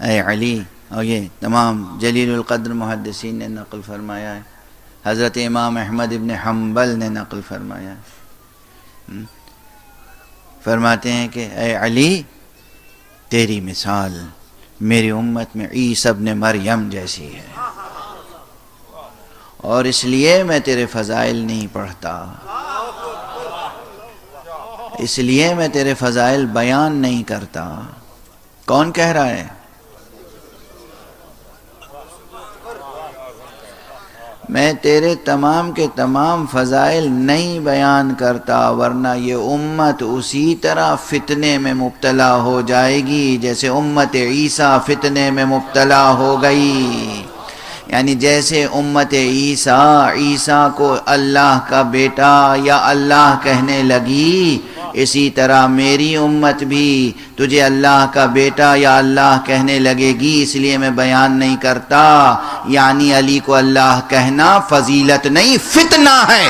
اے علی، اور یہ تمام جلیل القدر محدثین نے نقل فرمایا ہے، حضرت امام احمد ابن حنبل نے نقل فرمایا ہے، فرماتے ہیں کہ اے علی، تیری مثال میری امت میں عیسی ابن مریم جیسی ہے، اور اس لیے میں تیرے فضائل نہیں پڑھتا، اس لیے میں تیرے فضائل بیان نہیں کرتا۔ کون کہہ رہا ہے؟ میں تیرے تمام کے تمام فضائل نہیں بیان کرتا، ورنہ یہ امت اسی طرح فتنے میں مبتلا ہو جائے گی جیسے امت عیسیٰ فتنے میں مبتلا ہو گئی۔ یعنی جیسے امت عیسیٰ کو اللہ کا بیٹا یا اللہ کہنے لگی، اسی طرح میری امت بھی تجھے اللہ کا بیٹا یا اللہ کہنے لگے گی، اس لیے میں بیان نہیں کرتا۔ یعنی علی کو اللہ کہنا فضیلت نہیں، فتنہ ہے۔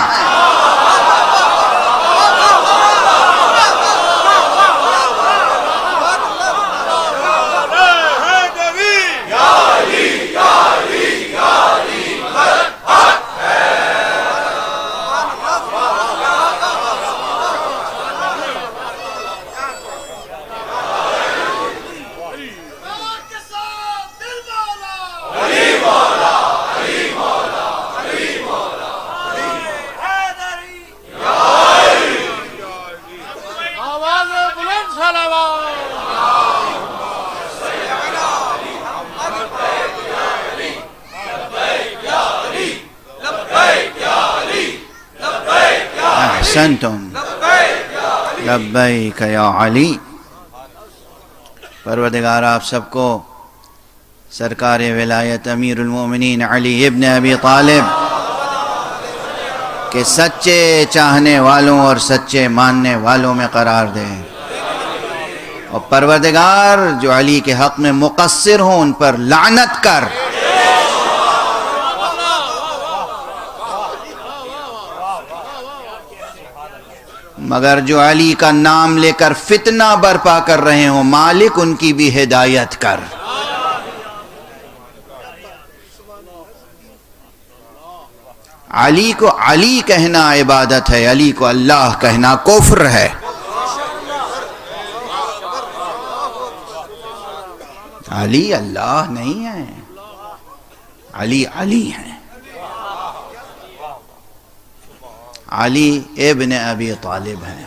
احسنتم لبیک یا علی۔ پروردگار آپ سب کو سرکار ولایت امیر المومنین علی ابن ابی طالب کے سچے چاہنے والوں اور سچے ماننے والوں میں قرار دے، اور پروردگار جو علی کے حق میں مقصر ہوں ان پر لعنت کر۔ مگر جو علی کا نام لے کر فتنہ برپا کر رہے ہوں، مالک ان کی بھی ہدایت کر۔ علی کو علی کہنا عبادت ہے، علی کو اللہ کہنا کفر ہے۔ علی اللہ نہیں ہے، علی علی ہے، علی ابن ابی طالب ہے۔